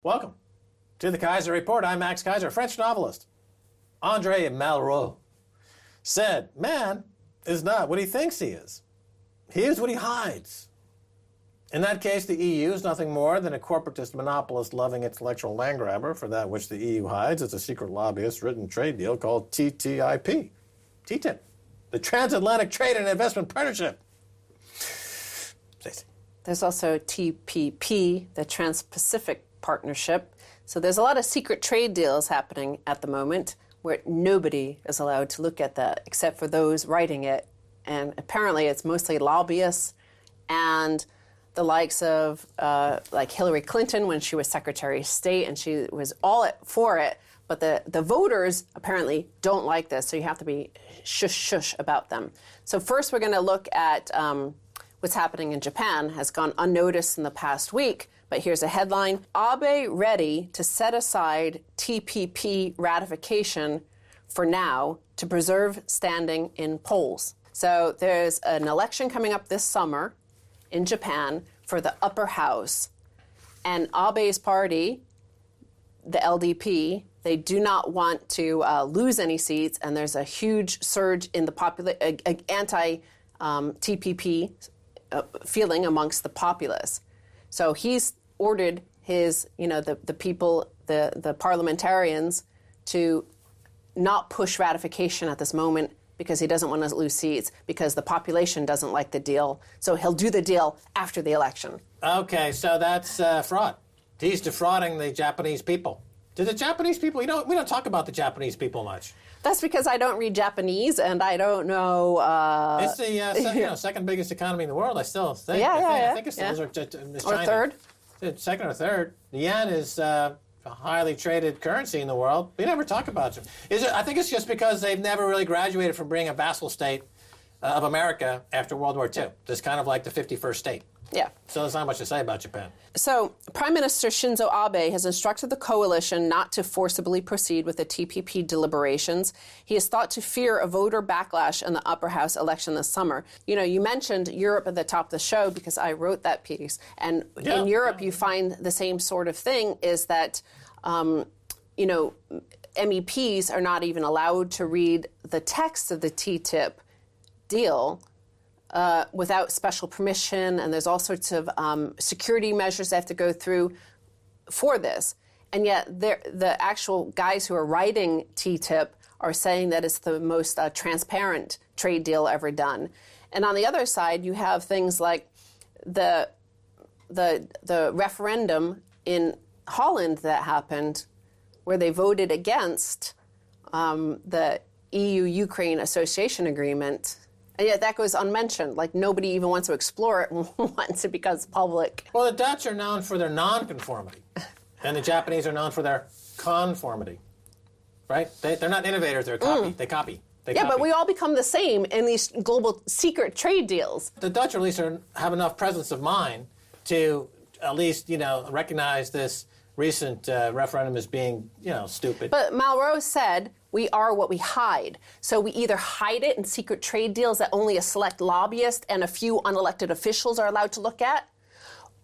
Welcome to the Kaiser Report. I'm Max Kaiser. French novelist André Malraux said, man is not what he thinks he is. He is what he hides. In that case, the EU is nothing more than a corporatist monopolist loving intellectual land grabber for that which the EU hides. It's a secret lobbyist written trade deal called TTIP. TTIP, the Transatlantic Trade and Investment Partnership. Stacey. There's also TPP, the Trans-Pacific Partnership. So there's a lot of secret trade deals happening at the moment where nobody is allowed to look at that except for those writing it. And apparently it's mostly lobbyists and the likes of like Hillary Clinton when she was Secretary of State, and she was all for it. But the voters apparently don't like this, so you have to be shush about them. So first we're going to look at what's happening in Japan. Has gone unnoticed in the past week, but here's a headline. Abe ready to set aside TPP ratification for now to preserve standing in polls. So there's an election coming up this summer in Japan for the upper house, and Abe's party, the LDP, they do not want to lose any seats, and there's a huge surge in the anti-TPP feeling amongst the populace. So he's ordered his, the people, the parliamentarians to not push ratification at this moment because he doesn't want to lose seats, because the population doesn't like the deal. So he'll do the deal after the election. Okay, so that's fraud. He's defrauding the Japanese people. Do the Japanese people, we don't talk about the Japanese people much. That's because I don't read Japanese and I don't know. It's the second biggest economy in the world, I still think. I think it's China. Or third. Second or third. The yen is a highly traded currency in the world. We never talk about it. I think it's just because they've never really graduated from being a vassal state of America after World War II. Just kind of like the 51st state. Yeah. So there's not much to say about Japan. So Prime Minister Shinzo Abe has instructed the coalition not to forcibly proceed with the TPP deliberations. He is thought to fear a voter backlash in the upper house election this summer. You mentioned Europe at the top of the show because I wrote that piece. And in Europe, you find the same sort of thing is that, MEPs are not even allowed to read the text of the TTIP deal without special permission, and there's all sorts of security measures they have to go through for this. And yet the actual guys who are writing TTIP are saying that it's the most transparent trade deal ever done. And on the other side, you have things like the referendum in Holland that happened where they voted against the EU-Ukraine Association Agreement. And yet that goes unmentioned. Like, nobody even wants to explore it once it becomes public. Well, the Dutch are known for their non-conformity, and the Japanese are known for their conformity, right? They're not innovators, they're copy. They copy. But we all become the same in these global secret trade deals. The Dutch, at least, have enough presence of mind to at least, recognize this recent referendum as being, stupid. But Malraux said, we are what we hide. So we either hide it in secret trade deals that only a select lobbyist and a few unelected officials are allowed to look at,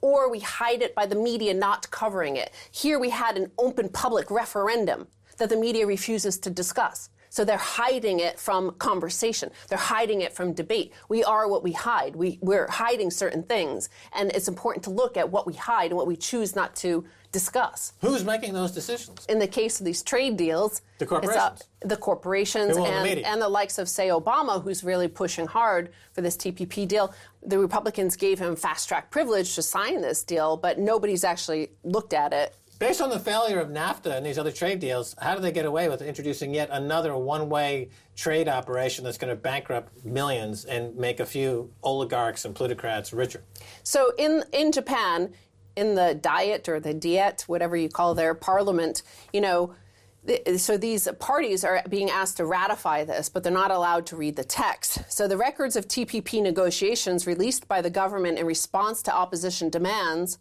or we hide it by the media not covering it. Here we had an open public referendum that the media refuses to discuss. So they're hiding it from conversation. They're hiding it from debate. We are what we hide. We're hiding certain things. And it's important to look at what we hide and what we choose not to discuss. Who's making those decisions? In the case of these trade deals, the corporations. The corporations and the likes of, say, Obama, who's really pushing hard for this TPP deal. The Republicans gave him fast-track privilege to sign this deal, but nobody's actually looked at it. Based on the failure of NAFTA and these other trade deals, how do they get away with introducing yet another one-way trade operation that's going to bankrupt millions and make a few oligarchs and plutocrats richer? So in Japan, in the Diet or the Diet, whatever you call their parliament, so these parties are being asked to ratify this, but they're not allowed to read the text. So the records of TPP negotiations released by the government in response to opposition demands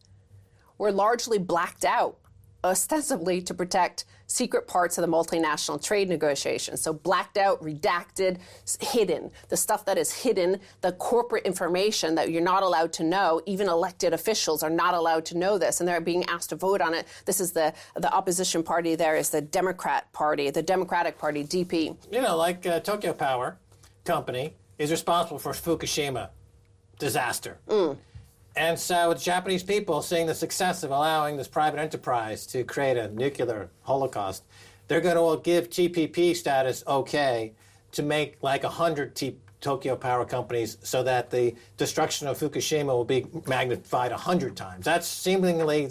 were largely blacked out. ostensibly to protect secret parts of the multinational trade negotiations. So blacked out, redacted, hidden. The stuff that is hidden, the corporate information that you're not allowed to know, even elected officials are not allowed to know this, and they're being asked to vote on it. This is the opposition party there is the Democratic Party, DP. You know, like Tokyo Power Company is responsible for Fukushima disaster. And so the Japanese people, seeing the success of allowing this private enterprise to create a nuclear holocaust, they're going to give TPP status okay to make like 100 Tokyo Power companies so that the destruction of Fukushima will be magnified 100 times. That's seemingly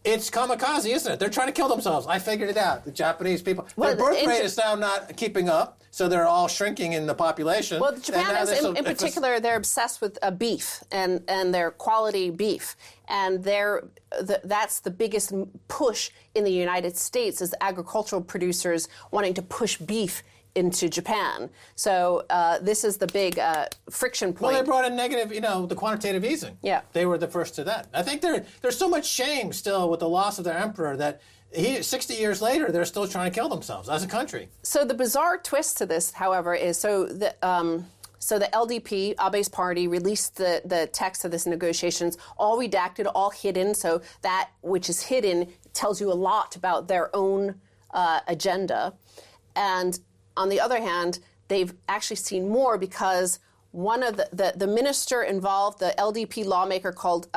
it's kamikaze, isn't it? They're trying to kill themselves. I figured it out. The Japanese people. Their birth rate is now not keeping up, so they're all shrinking in the population. Well, Japan is, in particular, they're obsessed with beef and their quality beef. And that's the biggest push in the United States is the agricultural producers wanting to push beef into Japan. So this is the big friction point. Well, they brought in negative, the quantitative easing. Yeah. They were the first to that. I think there's so much shame still with the loss of their emperor that 60 years later, they're still trying to kill themselves as a country. So the bizarre twist to this, however, is the LDP, Abe's party, released the text of this negotiations, all redacted, all hidden. So that which is hidden tells you a lot about their own agenda. And on the other hand, they've actually seen more because one of the minister involved, the LDP lawmaker called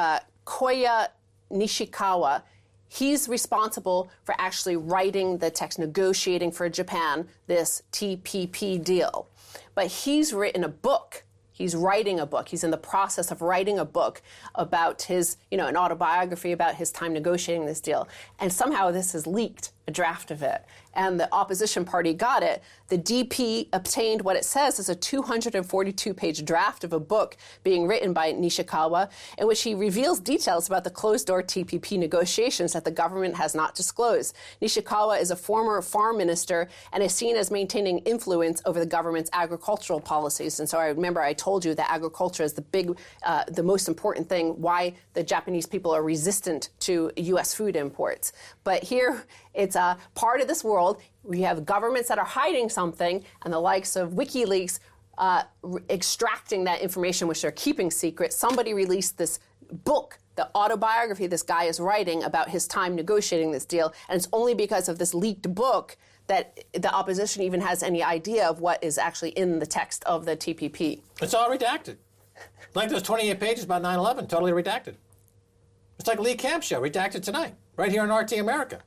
Koya Nishikawa, he's responsible for actually writing the text, negotiating for Japan this TPP deal. But he's written a book. He's writing a book. He's in the process of writing a book about his, an autobiography about his time negotiating this deal. And somehow this is leaked, a draft of it. And the opposition party got it. The DP obtained what it says is a 242-page draft of a book being written by Nishikawa, in which he reveals details about the closed-door TPP negotiations that the government has not disclosed. Nishikawa is a former farm minister and is seen as maintaining influence over the government's agricultural policies. And so I remember I told you that agriculture is the most important thing, why the Japanese people are resistant to U.S. food imports. But here, it's a part of this world. We have governments that are hiding something, and the likes of WikiLeaks extracting that information, which they're keeping secret. Somebody released this book, the autobiography this guy is writing about his time negotiating this deal, and it's only because of this leaked book that the opposition even has any idea of what is actually in the text of the TPP. It's all redacted. Like those 28 pages about 9/11, totally redacted. It's like Lee Camp's show, redacted tonight, right here on RT America.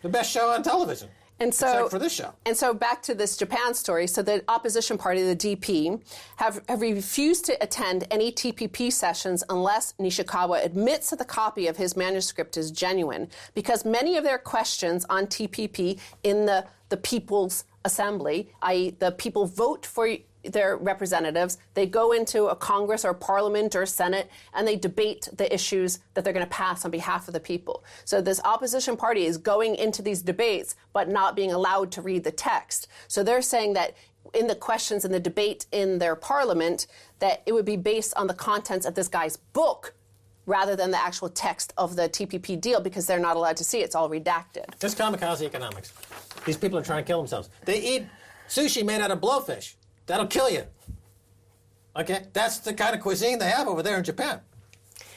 The best show on television. And so, except for this show. And so back to this Japan story. So the opposition party, the DP, have refused to attend any TPP sessions unless Nishikawa admits that the copy of his manuscript is genuine, because many of their questions on TPP in the People's Assembly, i.e. the people vote for their representatives, they go into a Congress or Parliament or Senate and they debate the issues that they're going to pass on behalf of the people. So this opposition party is going into these debates but not being allowed to read the text. So they're saying that in the questions in the debate in their parliament that it would be based on the contents of this guy's book rather than the actual text of the TPP deal, because they're not allowed to see it. It's all redacted. This kamikaze economics. These people are trying to kill themselves. They eat sushi made out of blowfish. That'll kill you. Okay? That's the kind of cuisine they have over there in Japan.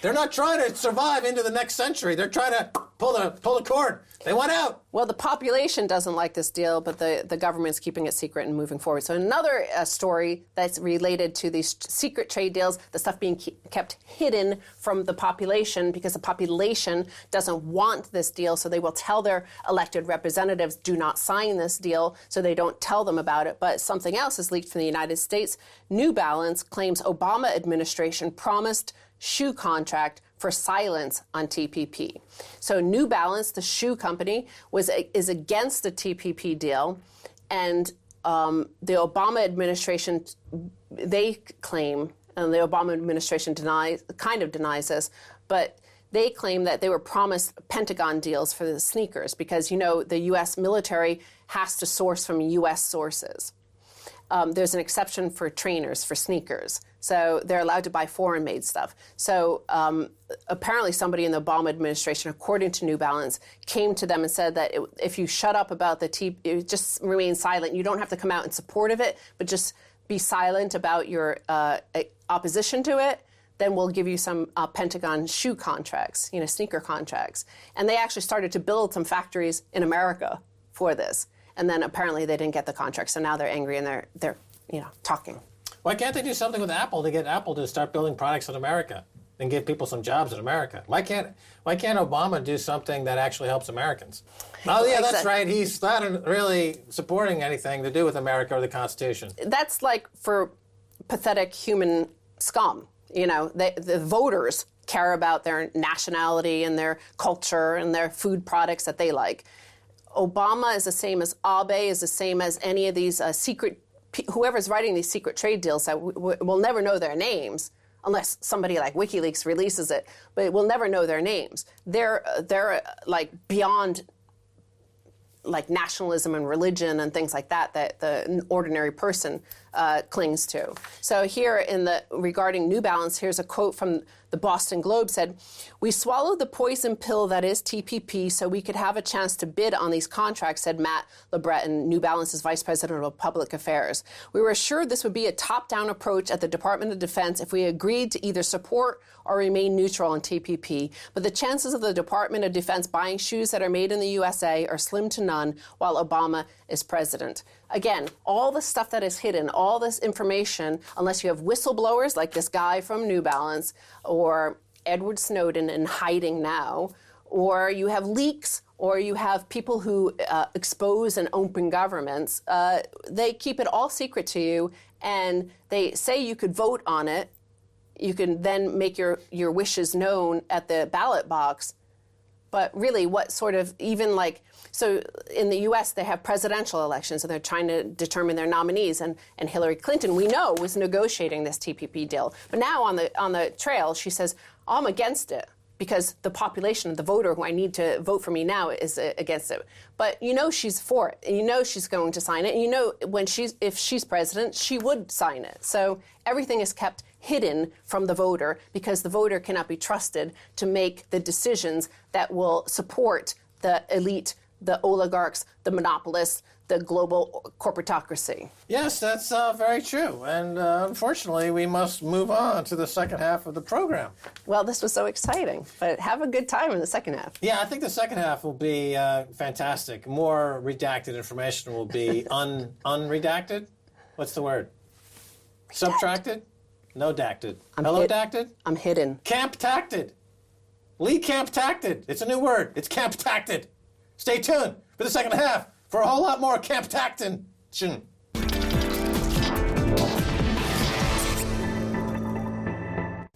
They're not trying to survive into the next century. They're trying to pull the cord. They want out. Well, the population doesn't like this deal, but the government's keeping it secret and moving forward. So another story that's related to these secret trade deals, the stuff being kept hidden from the population because the population doesn't want this deal, so they will tell their elected representatives, do not sign this deal, so they don't tell them about it. But something else is leaked from the United States. New Balance claims Obama administration promised shoe contract for silence on TPP. So New Balance, the shoe company, is against the TPP deal, and the Obama administration, they claim, and the Obama administration denies this, but they claim that they were promised Pentagon deals for the sneakers because, the U.S. military has to source from U.S. sources. there's an exception for trainers, for sneakers. So they're allowed to buy foreign-made stuff. So apparently somebody in the Obama administration, according to New Balance, came to them and said that if you shut up about the TTIP, just remain silent. You don't have to come out in support of it, but just be silent about your opposition to it, then we'll give you some Pentagon shoe contracts, sneaker contracts. And they actually started to build some factories in America for this. And then apparently they didn't get the contract, so now they're angry and they're talking. Why can't they do something with Apple to get Apple to start building products in America and give people some jobs in America? Why can't Obama do something that actually helps Americans? Oh, yeah, that's right. He's not really supporting anything to do with America or the Constitution. That's like for pathetic human scum. The voters care about their nationality and their culture and their food products that they like. Obama is the same as Abe, is the same as any of these whoever's writing these secret trade deals that we'll never know their names unless somebody like WikiLeaks releases it, but we'll never know their names. They're like beyond like nationalism and religion and things like that the ordinary person clings to. So here regarding New Balance, here's a quote from the Boston Globe said, "We swallowed the poison pill that is TPP so we could have a chance to bid on these contracts," said Matt LeBreton, New Balance's Vice President of Public Affairs. "We were assured this would be a top-down approach at the Department of Defense if we agreed to either support or remain neutral on TPP. But the chances of the Department of Defense buying shoes that are made in the USA are slim to none while Obama is president." Again, all the stuff that is hidden, all this information, unless you have whistleblowers like this guy from New Balance or Edward Snowden in hiding now, or you have leaks, or you have people who expose and open governments, they keep it all secret to you, and they say you could vote on it. You can then make your wishes known at the ballot box. But really, what sort of, so in the U.S., they have presidential elections, and they're trying to determine their nominees. And Hillary Clinton, we know, was negotiating this TPP deal. But now on the trail, she says, I'm against it because the population, the voter who I need to vote for me now is against it. But she's for it, and she's going to sign it. And if she's president, she would sign it. So everything is kept hidden from the voter because the voter cannot be trusted to make the decisions that will support the elite, the oligarchs, the monopolists, the global corporatocracy. Yes, that's very true. And unfortunately, we must move on to the second half of the program. Well, this was so exciting, but have a good time in the second half. Yeah, I think the second half will be fantastic. More redacted information will be unredacted. What's the word? Subtracted? No dacted. Hello, dacted? I'm hidden. Camp-tacted. Lee camp-tacted. It's a new word. It's camp-tacted. Stay tuned for the second half for a whole lot more camp-tactin.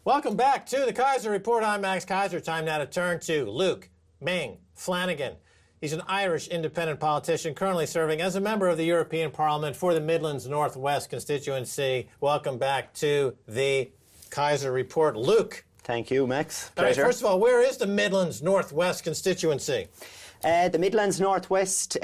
Welcome back to the Kaiser Report. I'm Max Kaiser. Time now to turn to Luke Ming Flanagan. He's an Irish independent politician currently serving as a member of the European Parliament for the Midlands Northwest constituency. Welcome back to the Kaiser Report. Luke. Thank you, Max. Pleasure. All right, first of all, where is the Midlands Northwest constituency? The Midlands Northwest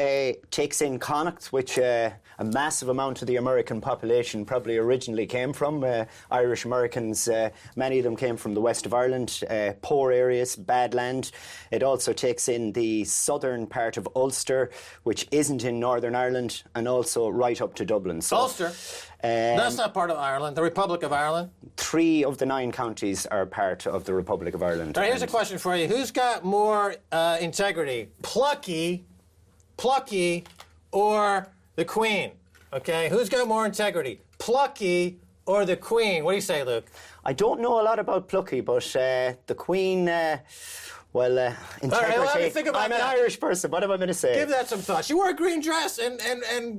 takes in Connacht, which a massive amount of the American population probably originally came from. Irish Americans, many of them came from the west of Ireland, poor areas, bad land. It also takes in the southern part of Ulster, which isn't in Northern Ireland, and also right up to Dublin. So, Ulster? That's not part of Ireland, the Republic of Ireland? 3 of the 9 counties are part of the Republic of Ireland. All right, here's a question for you. Who's got more integrity? Plucky, or the Queen? Okay, who's got more integrity? Plucky or the Queen? What do you say, Luke? I don't know a lot about Plucky, but the Queen... integrity. All right, well, think about I'm an Irish person. What am I going to say? Give that some thought. She wore a green dress and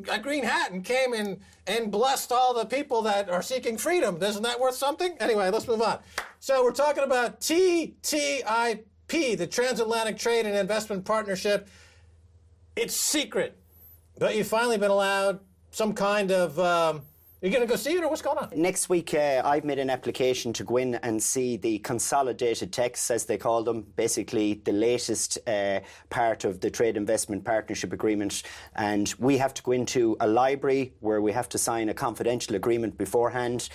a green hat and came and blessed all the people that are seeking freedom. Isn't that worth something? Anyway, let's move on. So we're talking about TTIP, the Transatlantic Trade and Investment Partnership. It's secret, but you've finally been allowed some kind of You going to go see it, or what's going on? Next week, I've made an application to go in and see the consolidated texts, as they call them, basically the latest part of the Trade Investment Partnership Agreement. And we have to go into a library where we have to sign a confidential agreement beforehand.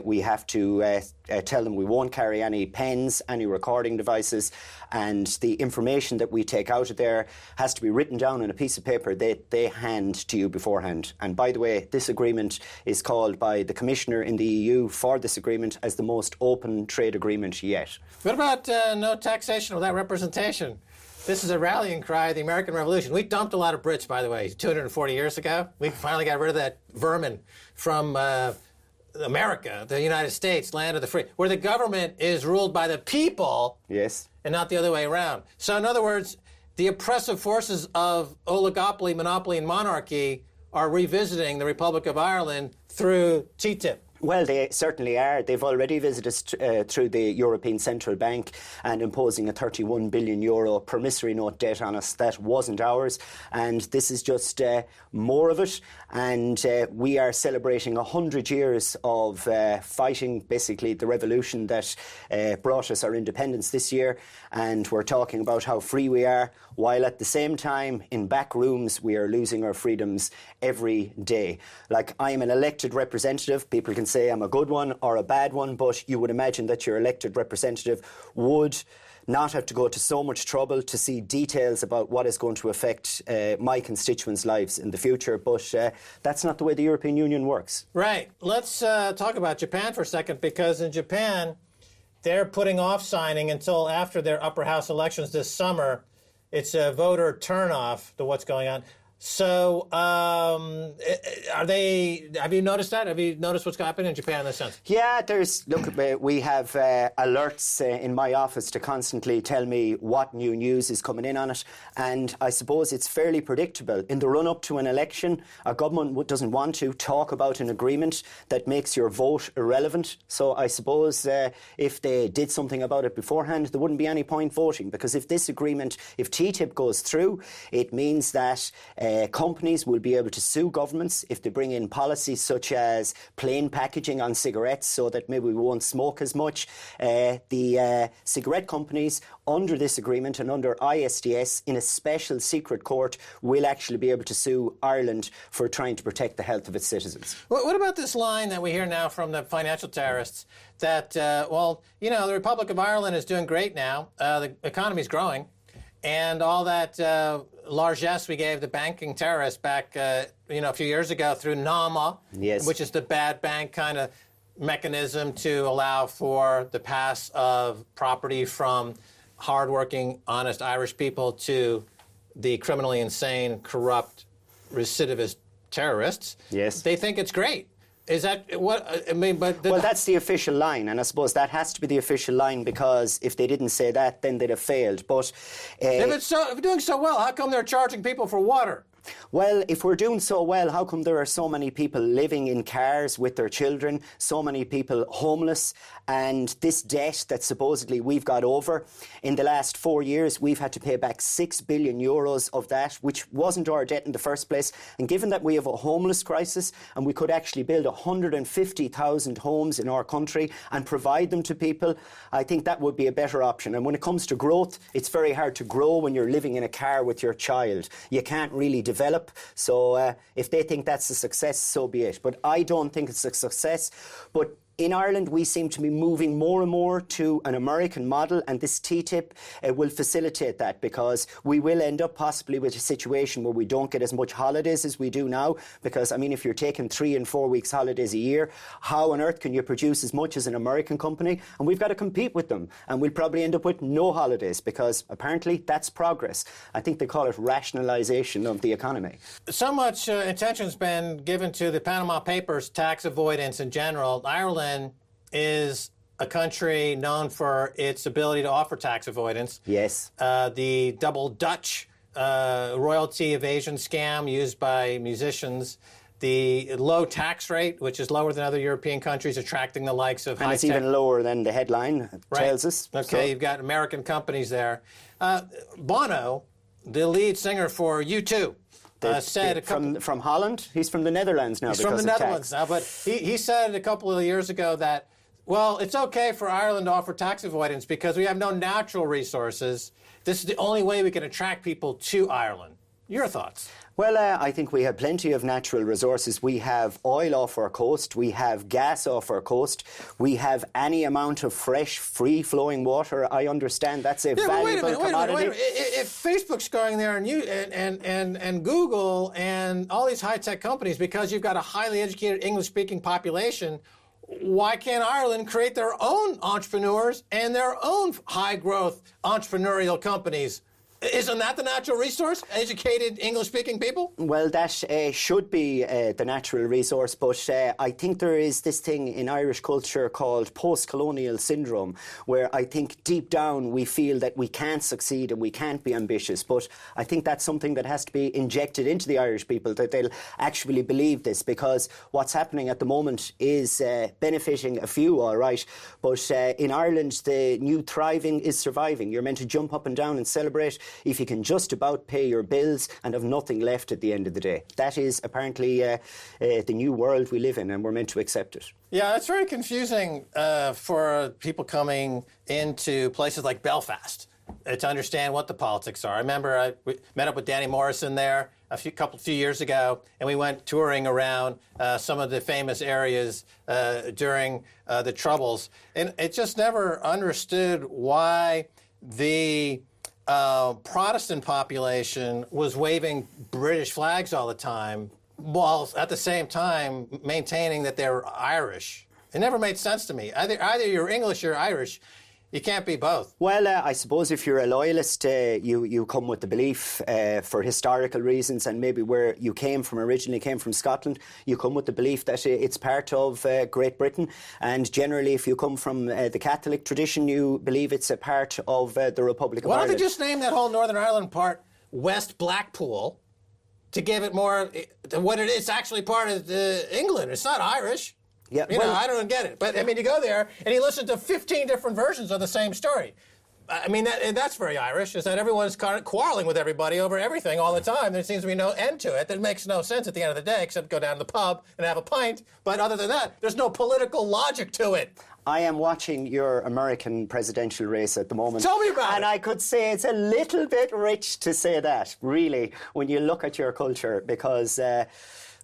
We have to tell them we won't carry any pens, any recording devices, and the information that we take out of there has to be written down on a piece of paper that they hand to you beforehand. And by the way, this agreement is called by the Commissioner in the EU for this agreement as the most open trade agreement yet. What about no taxation without representation? This is a rallying cry of the American Revolution. We dumped a lot of Brits, by the way, 240 years ago. We finally got rid of that vermin from America, the United States, land of the free, where the government is ruled by the people. Yes. And not the other way around. So in other words, the oppressive forces of oligopoly, monopoly, and monarchy are revisiting the Republic of Ireland through TTIP. Well, they certainly are. They've already visited us through the European Central Bank and imposing a €31 billion promissory note debt on us that wasn't ours. And this is just more of it. And we are celebrating 100 years of fighting, basically, the revolution that brought us our independence this year. And we're talking about how free we are, while at the same time, in back rooms, we are losing our freedoms every day. Like, I am an elected representative. People can say I'm a good one or a bad one, but you would imagine that your elected representative would not have to go to so much trouble to see details about what is going to affect my constituents' lives in the future. But that's not the way the European Union works. Right. Let's talk about Japan for a second, because in Japan, they're putting off signing until after their upper house elections this summer. It's a voter turnoff to what's going on. So, have you noticed that? Have you noticed what's happening in Japan in this sense? Yeah, we have alerts in my office to constantly tell me what new news is coming in on it. And I suppose it's fairly predictable. In the run-up to an election, a government doesn't want to talk about an agreement that makes your vote irrelevant. So I suppose if they did something about it beforehand, there wouldn't be any point voting. Because if TTIP goes through, it means that companies will be able to sue governments if they bring in policies such as plain packaging on cigarettes so that maybe we won't smoke as much. The cigarette companies under this agreement and under ISDS in a special secret court will actually be able to sue Ireland for trying to protect the health of its citizens. What about this line that we hear now from the financial terrorists that, the Republic of Ireland is doing great now, the economy's growing, and all that largesse we gave the banking terrorists back, a few years ago through NAMA, yes, which is the bad bank kind of mechanism to allow for the pass of property from hardworking, honest Irish people to the criminally insane, corrupt, recidivist terrorists. Yes. They think it's great. Is that what I mean? But well, that's the official line, and I suppose that has to be the official line, because if they didn't say that, then they'd have failed. But if we're doing so well, how come they're charging people for water? Well, if we're doing so well, how come there are so many people living in cars with their children, so many people homeless, and this debt that supposedly we've got over? In the last 4 years, we've had to pay back €6 billion of that, which wasn't our debt in the first place. And given that we have a homeless crisis, and we could actually build 150,000 homes in our country and provide them to people, I think that would be a better option. And when it comes to growth, it's very hard to grow when you're living in a car with your child. You can't really develop. So if they think that's a success, so be it. But I don't think it's a success. But in Ireland, we seem to be moving more and more to an American model, and this TTIP will facilitate that, because we will end up possibly with a situation where we don't get as much holidays as we do now. Because, I mean, if you're taking 3 and 4 weeks holidays a year, how on earth can you produce as much as an American company? And we've got to compete with them. And we'll probably end up with no holidays, because apparently that's progress. I think they call it rationalisation of the economy. So much attention's been given to the Panama Papers, tax avoidance in general. Ireland is a country known for its ability to offer tax avoidance. Yes. The double Dutch royalty evasion scam used by musicians. The low tax rate, which is lower than other European countries, attracting the likes of and it's even lower than the headline tells us. Okay, so you've got American companies there. Bono, the lead singer for U2, said a couple... From Holland? He's from the Netherlands now. He's from the Netherlands now, but he said a couple of years ago that, well, it's okay for Ireland to offer tax avoidance because we have no natural resources. This is the only way we can attract people to Ireland. Your thoughts? Well, I think we have plenty of natural resources. We have oil off our coast. We have gas off our coast. We have any amount of fresh, free-flowing water. I understand that's a valuable commodity. Wait a minute. If Facebook's going there and Google and all these high-tech companies, because you've got a highly educated English-speaking population, why can't Ireland create their own entrepreneurs and their own high-growth entrepreneurial companies? Isn't that the natural resource? Educated English-speaking people? Well, that should be the natural resource, but I think there is this thing in Irish culture called post-colonial syndrome, where I think deep down we feel that we can't succeed and we can't be ambitious. But I think that's something that has to be injected into the Irish people, that they'll actually believe this, because what's happening at the moment is benefiting a few, all right. But in Ireland, the new thriving is surviving. You're meant to jump up and down and celebrate if you can just about pay your bills and have nothing left at the end of the day. That is apparently the new world we live in, and we're meant to accept it. Yeah, it's very confusing for people coming into places like Belfast to understand what the politics are. I remember I met up with Danny Morrison there a few years ago, and we went touring around some of the famous areas during the Troubles, and it just never understood why the Protestant population was waving British flags all the time, while at the same time maintaining that they're Irish. It never made sense to me. Either you're English or Irish. You can't be both. Well, I suppose if you're a loyalist, you come with the belief for historical reasons, and maybe where you originally came from Scotland, you come with the belief that it's part of Great Britain. And generally, if you come from the Catholic tradition, you believe it's a part of the Republic of Ireland. Why don't they just name that whole Northern Ireland part West Blackpool to give it more what it is actually part of England? It's not Irish. Yeah, I don't get it. But, I mean, you go there and you listen to 15 different versions of the same story. I mean, that's very Irish, is that everyone's kind of quarreling with everybody over everything all the time. There seems to be no end to it. That makes no sense at the end of the day, except go down to the pub and have a pint. But other than that, there's no political logic to it. I am watching your American presidential race at the moment. Tell me about it. And I could say it's a little bit rich to say that, really, when you look at your culture, because...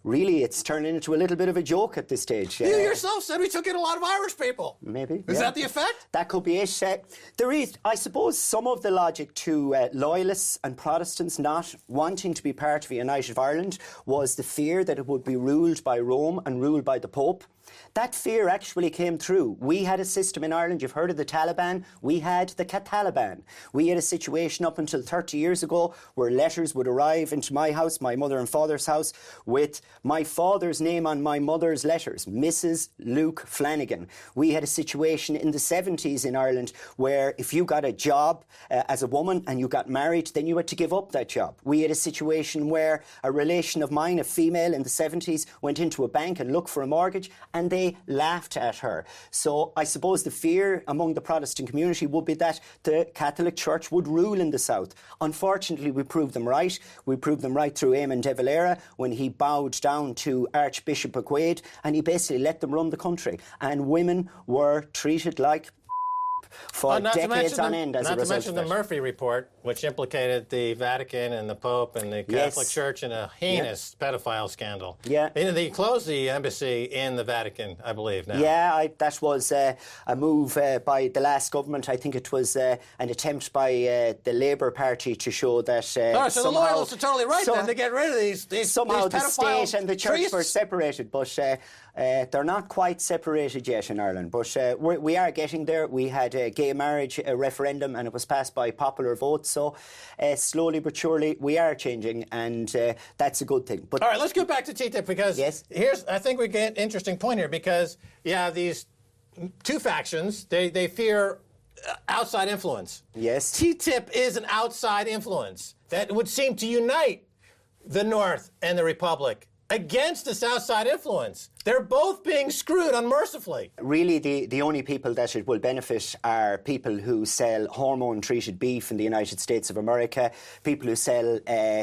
really, it's turning into a little bit of a joke at this stage. You yourself said we took in a lot of Irish people. Maybe. Is that the effect? That could be it. There is, I suppose, some of the logic to loyalists and Protestants not wanting to be part of a United Ireland was the fear that it would be ruled by Rome and ruled by the Pope. That fear actually came true. We had a system in Ireland, you've heard of the Taliban, we had the Cataliban. We had a situation up until 30 years ago where letters would arrive into my house, my mother and father's house, with my father's name on my mother's letters, Mrs. Luke Flanagan. We had a situation in the 70s in Ireland where if you got a job as a woman and you got married, then you had to give up that job. We had a situation where a relation of mine, a female in the 70s, went into a bank and looked for a mortgage, and they laughed at her. So I suppose the fear among the Protestant community would be that the Catholic Church would rule in the South. Unfortunately, we proved them right. We proved them right through Eamon de Valera when he bowed down to Archbishop McQuaid, and he basically let them run the country. And women were treated like for decades on end as a result of that. Not to mention the Murphy Report, which implicated the Vatican and the Pope and the Catholic Church in a heinous pedophile scandal. Yeah. They closed the embassy in the Vatican, I believe, now. Yeah, that was a move by the last government. I think it was an attempt by the Labour Party to show that so the loyalists are totally right then to get rid of these somehow these the state and the church were separated, but they're not quite separated yet in Ireland. But we are getting there. We had a gay marriage referendum and it was passed by popular vote. So slowly but surely we are changing, and that's a good thing. But all right, let's get back to TTIP, because I think we get an interesting point here, because you have these two factions. They fear outside influence. Yes. TTIP is an outside influence that would seem to unite the North and the Republic against this outside influence. They're both being screwed unmercifully. Really, the only people that it will benefit are people who sell hormone-treated beef in the United States of America, people who sell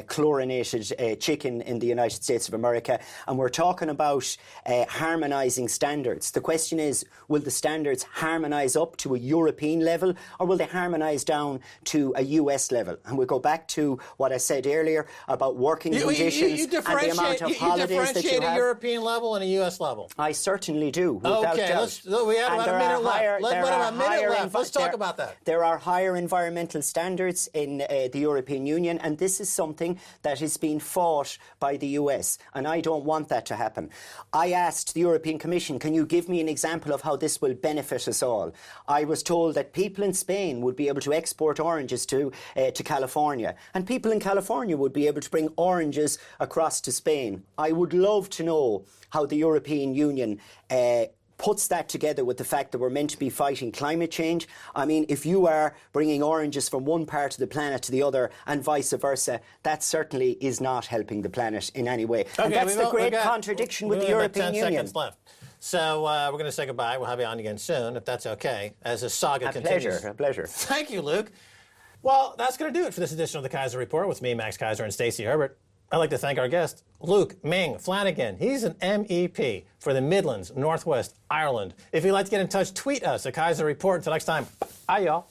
chlorinated chicken in the United States of America, and we're talking about harmonising standards. The question is, will the standards harmonise up to a European level, or will they harmonise down to a US level? And we'll go back to what I said earlier about working conditions and the amount of holidays that you have. A European level and a US level. I certainly do, without doubt. We have about a minute left. Let's talk about that. There are higher environmental standards in the European Union, and this is something that is being fought by the US, and I don't want that to happen. I asked the European Commission, can you give me an example of how this will benefit us all? I was told that people in Spain would be able to export oranges to California, and people in California would be able to bring oranges across to Spain. I would love to know how the European Union puts that together with the fact that we're meant to be fighting climate change. I mean, if you are bringing oranges from one part of the planet to the other and vice versa, that certainly is not helping the planet in any way. Okay, and that's the great contradiction with the European Union. 10 seconds left. So we're going to say goodbye. We'll have you on again soon, if that's okay, as the saga continues. A pleasure. Thank you, Luke. Well, that's going to do it for this edition of the Kaiser Report with me, Max Kaiser, and Stacey Herbert. I'd like to thank our guest, Luke Ming Flanagan. He's an MEP for the Midlands, Northwest Ireland. If you'd like to get in touch, tweet us at Kaiser Report. Until next time, bye, y'all.